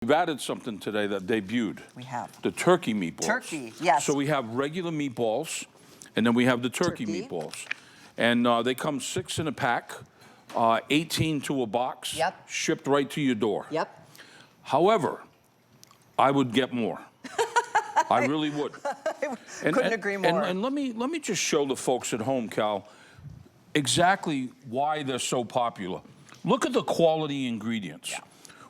We've added something today that debuted. We have. The turkey meatballs. Turkey, yes. So we have regular meatballs, and then we have the turkey meatballs. And they come 6 in a pack, 18 to a box. Yep. Shipped right to your door. Yep. However, I would get more. I really would. Couldn't agree more. And let me just show the folks at home, Cal, exactly why they're so popular. Look at the quality ingredients. Yeah.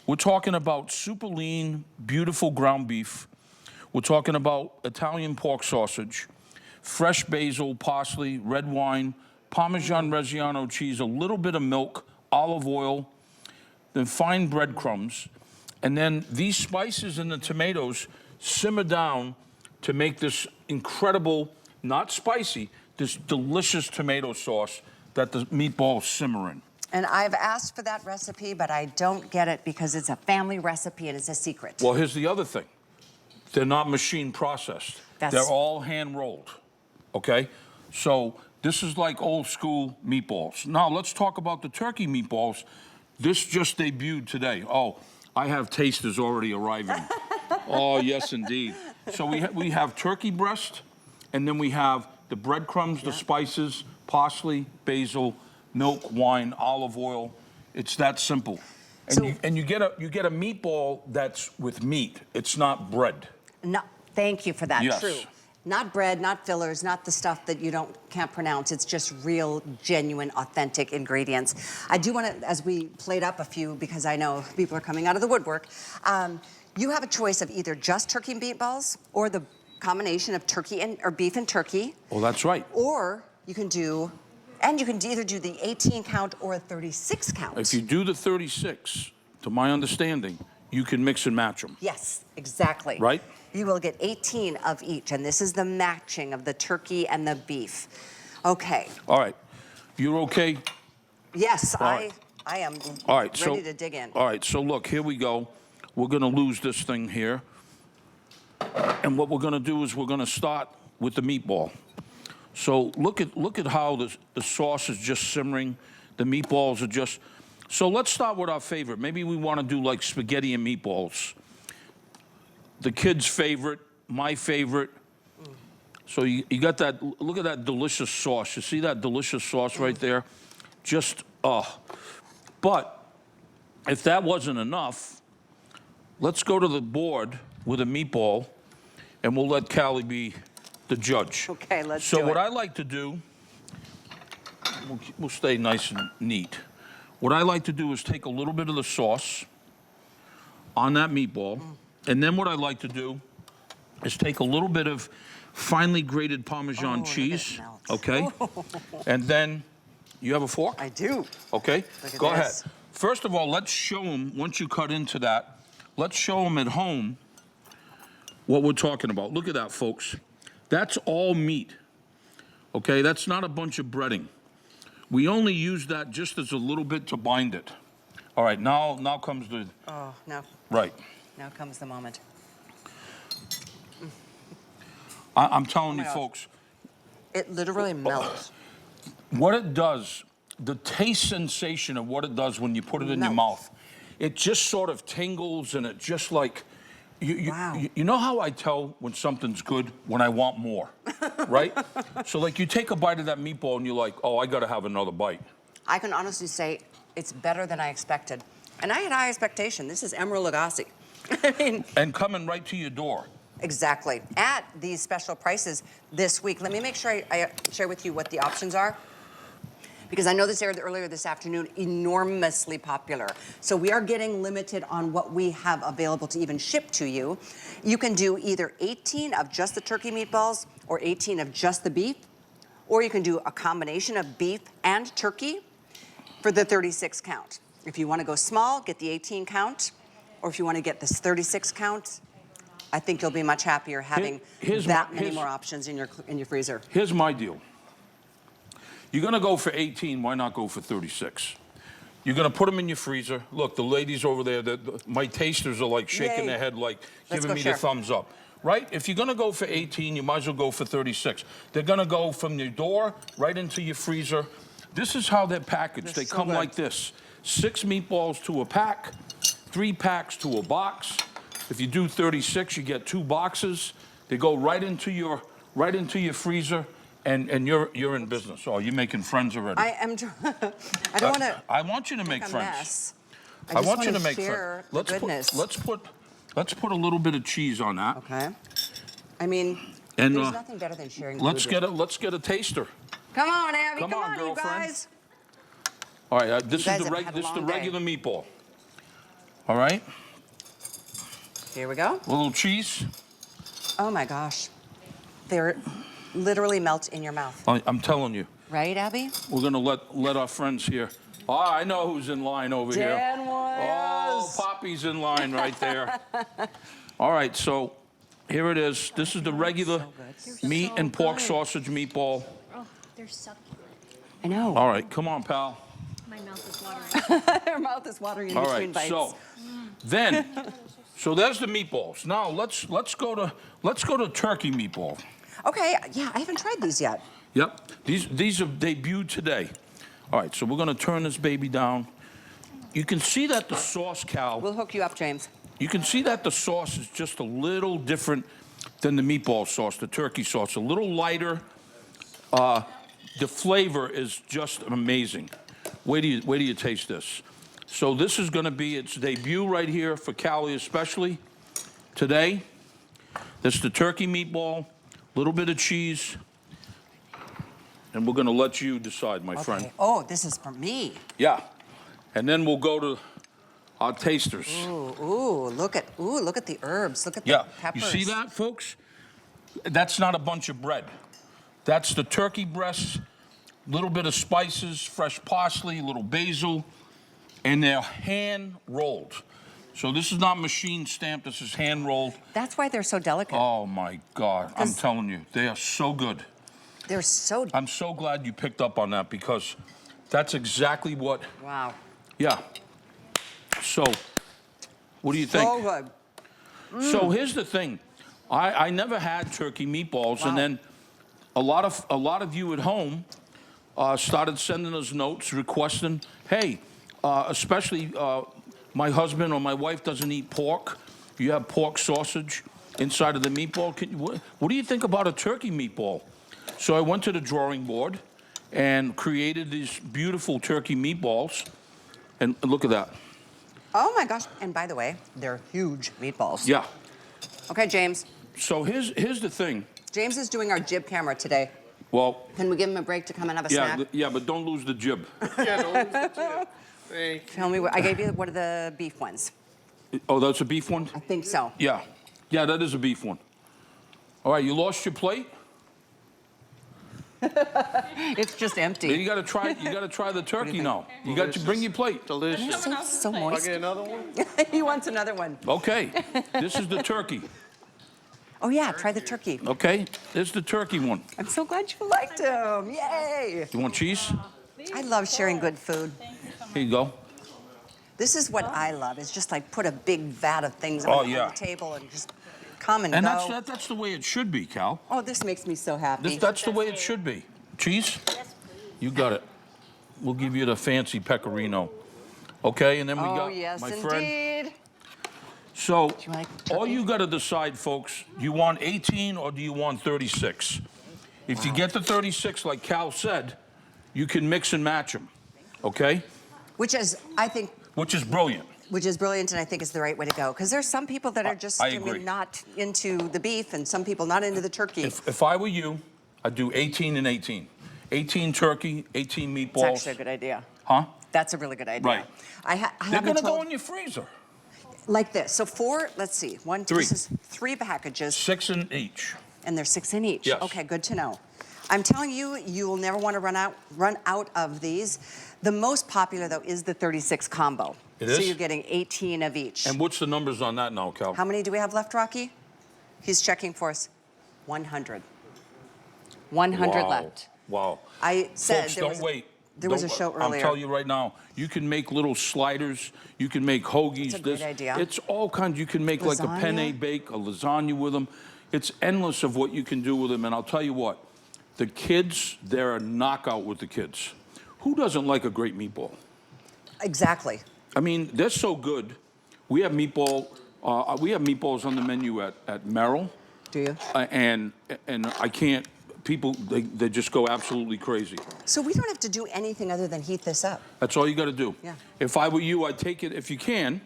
We're talking about super lean, beautiful ground beef. We're talking about Italian pork sausage, fresh basil, parsley, red wine, Parmesan Reggiano cheese, a little bit of milk, olive oil, then fine breadcrumbs. And then these spices and the tomatoes simmer down to make this incredible, not spicy, this delicious tomato sauce that the meatballs simmer in. And I've asked for that recipe, but I don't get it because it's a family recipe and it's a secret. Well, here's the other thing. They're not machine processed. They're all hand rolled, okay? So this is like old school meatballs. Now let's talk about the turkey meatballs. This just debuted today. Oh, I have tasters already arriving. Oh, yes, indeed. So we have turkey breast, and then we have the breadcrumbs, the spices, parsley, basil, milk, wine, olive oil. It's that simple. And you get a meatball that's with meat. It's not bread. No, thank you for that. Yes. True. Not bread, not fillers, not the stuff that you can't pronounce. It's just real, genuine, authentic ingredients. I do want to, as we played up a few, because I know people are coming out of the woodwork, you have a choice of either just turkey meatballs or the combination of turkey or beef and turkey. Oh, that's right. Or you can do, and you can either do the 18 count or a 36 count. If you do the 36, to my understanding, you can mix and match them. Yes, exactly. Right? You will get 18 of each, and this is the matching of the turkey and the beef. Okay. All right. You're okay? Yes, right. I am All right, ready to dig in. All right, so look, here we go. We're going to lose this thing here. And what we're going to do is we're going to start with the meatball. So look at how the sauce is just simmering. The meatballs are just... So let's start with our favorite. Maybe we want to do like spaghetti and meatballs. The kids' favorite, my favorite. So you got that, look at that delicious sauce. You see that delicious sauce right there? Just, But if that wasn't enough, let's go to the board with a meatball, and we'll let Callie be the judge. Okay, let's do it. So what I like to do, we'll stay nice and neat. What I like to do is take a little bit of the sauce on that meatball, and then what I like to do is take a little bit of finely grated Parmesan cheese, okay? And then, you have a fork? I do. Okay, go this. ahead. First of all, let's show them, once you cut into that, let's show them at home what we're talking about. Look at that, folks. That's all meat, okay? That's not a bunch of breading. We only use that just as a little bit to bind it. All right, now comes the... Oh, no. Right. Now comes the moment. I'm telling you, folks. It literally melts. What it does, the taste sensation of what it does when you put it in your mouth, it just sort of tingles and it just like... You know how I tell when something's good? When I want more, right? So like you take a bite of that meatball and you're like, oh, I gotta have another bite. I can honestly say it's better than I expected. And I had high expectation. This is Emeril Lagasse. I mean... And coming right to your door. Exactly. At these special prices this week. Let me make sure I share with you what the options are, because I know this aired earlier this afternoon, enormously popular. So we are getting limited on what we have available to even ship to you. You can do either 18 of just the turkey meatballs or 18 of just the beef, or you can do a combination of beef and turkey for the 36 count. If you want to go small, get the 18 count, or if you want to get this 36 count, I think you'll be much happier having that many more options in your freezer. Here's my deal. You're gonna go for 18, why not go for 36? You're gonna put them in your freezer. Look, the ladies over there, my tasters are like shaking their head like giving me the thumbs up. Right? If you're gonna go for 18, you might as well go for 36. They're gonna go from your door right into your freezer. This is how they're packaged. They come like this. 6 meatballs to a pack. 3 packs to a box. If you do 36, you get 2 boxes. They go right into your freezer, and you're in business. Oh, you're making friends already. I am. I don't want to. I want you to make a friends. mess. I want you to to make share friends. the goodness. Let's put a little bit of cheese on that. Okay. I mean, And, there's nothing better than sharing. Let's food. get a taster. Come on, Abby. Come on, you girlfriend. guys. All right, this guys is have had a the long day. regular meatball. All right, Here we go. a little cheese. Oh my gosh, they're literally melt in your mouth. I'm telling you, Right, Abby? we're gonna let our friends here. Oh, I know who's in line over here. Dan Oh, Williams. Poppy's in line right there. All right, so here it is. This is the regular meat and pork sausage meatball. Oh, they're succulent. I know. All right, come on, pal. My mouth is watering. Her mouth is watering in All between right, bites. so then, so there's the meatballs. Now let's go to turkey meatball. Okay, yeah, I haven't tried these yet. Yep, these have debuted today. All right, so we're gonna turn this baby down. You can see that the sauce, Cal. We'll hook you up, James. You can see that the sauce is just a little different than the meatball sauce, the turkey sauce. A little lighter. The flavor is just amazing. Wait till you taste this. So this is going to be its debut right here for Callie especially today. This is the turkey meatball, a little bit of cheese, and we're going to let you decide, my friend. Okay. Oh, this is for me. Yeah, and then we'll go to our tasters. Ooh, look at the herbs. Look at Yeah, the peppers. you see that, folks? That's not a bunch of bread. That's the turkey breasts, little bit of spices, fresh parsley, a little basil, and they're hand rolled. So this is not machine stamped, this is hand rolled. That's why they're so delicate. Oh my God, I'm 'Cause- telling you, they are so good. They're so. I'm so glad you picked up on that because that's exactly what, Wow. yeah. So, what do you think? So good. So here's the thing. I never had turkey meatballs, Wow. and then a lot of you at home started sending us notes requesting, hey, especially my husband or my wife doesn't eat pork. You have pork sausage inside of the meatball. What do you think about a turkey meatball? So I went to the drawing board and created these beautiful turkey meatballs, and look at that. Oh my gosh. And by the way, they're huge meatballs. Yeah. Okay, James. So here's the thing. James is doing our jib camera today. Well, Can we give him a break to come and have a yeah, snack? yeah, but don't lose the jib. Tell me what I gave you. What are the beef ones? Oh, that's a beef one? I think so. Yeah. Yeah, that is a beef one. All right, you lost your plate? It's just Then empty. you gotta try the turkey now. You got to bring your plate. Delicious. So I moist. get another one? He wants another one. Okay. This is the turkey. Oh yeah, try the turkey. Okay? This is the turkey one. I'm so glad you liked him. Yay! You want cheese? I love sharing good food. Here you go. This is what I love. Is just like put a big vat of things Oh, on yeah. the table and just come and And go. that's the way it should be, Cal. Oh, this makes me so happy. That's the way it should be. Cheese? You got it. We'll give you the fancy pecorino. Okay, and then we oh got yes, my friend. indeed. So, you like all turkey? you got to decide, folks, do you want 18 or do you want 36? If you get the 36, like Cal said, you can mix and match them, okay? Which is, I think, Which is brilliant. which is brilliant, and I think is the right way to go. Because there's some people that are just, I mean, agree. not into the beef, and some people not into the turkey. If I were you, I'd do 18 and 18. 18 turkey, 18 meatballs. It's actually a good idea. Huh? That's a really good idea. Right. I They're haven't going to told, go in your freezer. like this. So let's see, one, Three. this is 3 packages, 6 in each. and they're 6 in each. Yes. Okay, good to know. I'm telling you, you will never want to run out of these. The most popular though is the 36 combo. It So is? you're getting 18 of each. And what's the numbers on that now, Cal? How many do we have left, Rocky? He's checking for us. 100. 100 Wow. left. Wow. I said Folks, there don't was, wait. there was a Don't- show I'm earlier. telling you right now, you can make little sliders. You can make hoagies. That's a great idea. It's all kinds. You can make like a Lasagna? penne bake, a lasagna with them. It's endless of what you can do with them. And I'll tell you what, the kids, they're a knockout with the kids. Who doesn't like a great meatball? Exactly. I mean, they're so good. We have meatballs on the menu at Merrill. Do you? And I can't, people, they just go absolutely crazy. So we don't have to do anything other than heat this up. That's all you got to do. Yeah. If I were you, I'd take it, if you can,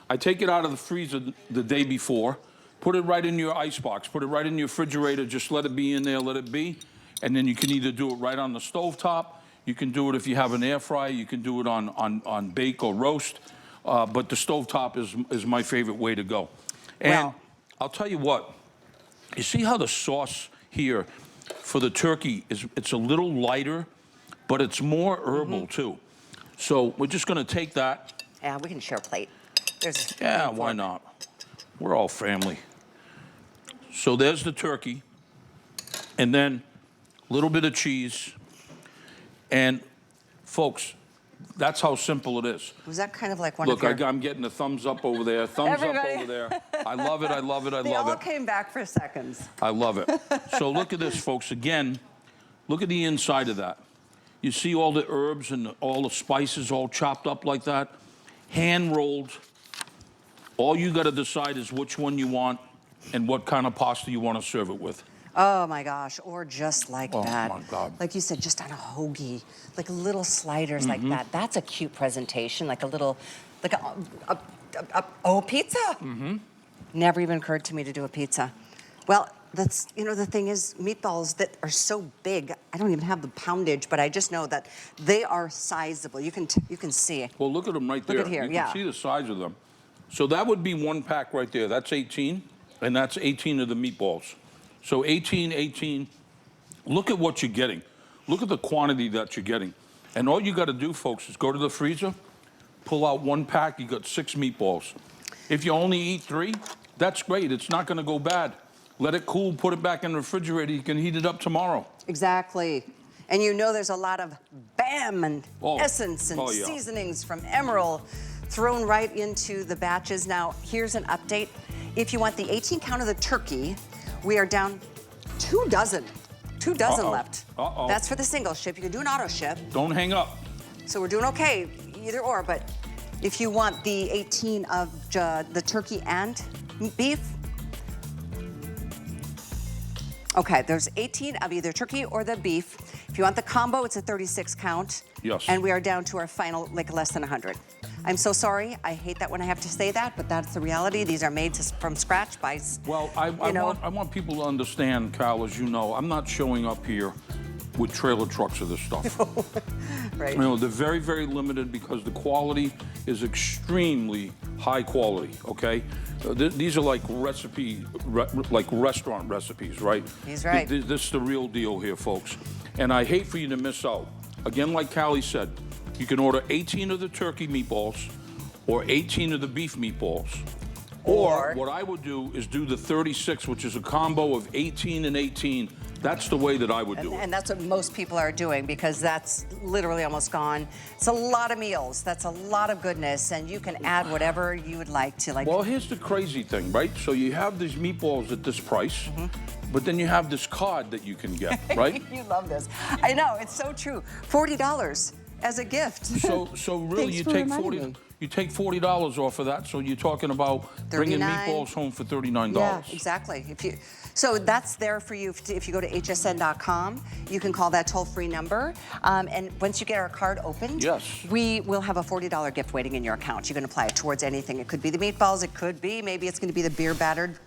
I'd take it out of the freezer the day before, put it right in your icebox, put it right in your refrigerator, just let it be in there, let it be. And then you can either do it right on the stovetop, you can do it if you have an air fryer, you can do it on bake or roast, but the stovetop is my favorite way to go. And Well, I'll tell you what, you see how the sauce here for the turkey it's a little lighter, but it's more herbal too. So we're just gonna take that. Yeah, we can share a plate. There's Yeah, why not? We're all family. So there's the turkey, and then a little bit of cheese. And folks, that's how simple it is. Was that kind of like one Look, of your... I'm getting a thumbs up over there, thumbs Everybody. up over there. I love it, I love it, I They love all it. came back for seconds. I love it. So look at this, folks. Again, look at the inside of that. You see all the herbs and all the spices all chopped up like that, hand rolled. All you got to decide is which one you want and what kind of pasta you want to serve it with. Oh my gosh, or just like that. Oh my God. Like you said, just on a hoagie, like little sliders like that. That's a cute presentation, like a little, like a pizza. Never even occurred to me to do a pizza. Well, that's, you know, the thing is, meatballs that are so big, I don't even have the poundage, but I just know that they are sizable. You can see. Well, look at them right there. Look at here, you yeah. can see the size of them. So that would be one pack right there. That's 18, and that's 18 of the meatballs. So 18, 18. Look at what you're getting. Look at the quantity that you're getting. And all you got to do, folks, is go to the freezer, pull out one pack, you got 6 meatballs. If you only eat 3, that's great. It's not going to go bad. Let it cool, put it back in the refrigerator. You can heat it up tomorrow. Exactly. And you know there's a lot of BAM and essence and yeah. seasonings from Emeril thrown right into the batches. Now, here's an update. If you want the 18 count of the turkey, we are down 2 dozen. 2 dozen left. That's for the single ship. You can do an auto ship. Don't hang up. So we're doing okay, either or, but if you want the 18 of the turkey and beef, okay, there's 18 of either turkey or the beef. If you want the combo, it's a 36 count. Yes. And we are down to our final, like less than 100. I'm so sorry. I hate that when I have to say that, but that's the reality. These are made from scratch by, Well, I want people to understand, Kyle, as you know, I'm not showing up here with trailer trucks of this stuff. right? You know, they're very, very limited because the quality is extremely high quality, okay? These are like like restaurant recipes, right? He's right. This is the real deal here, folks. And I hate for you to miss out. Again, like Callie said, you can order 18 of the turkey meatballs or 18 of the beef meatballs. Or what I would do is do the 36, which is a combo of 18 and 18. That's the way that I would do it. And that's what most people are doing because that's literally almost gone. It's a lot of meals. That's a lot of goodness, and you can add whatever you would like to. Like. Well, here's the crazy thing, right? So you have these meatballs at this price, but then you have this card that you can get, right? You love this. I know, it's so true. $40 as a gift. So really, you take $40 off of that. So you're talking about bringing meatballs home for $39. Yeah, exactly. So that's there for you if you go to hsn.com. You can call that toll-free number. And once you get our card opened, we will have a $40 gift waiting in your account. You can apply it towards anything. It could be the meatballs. It could be, maybe it's going to be the beer battered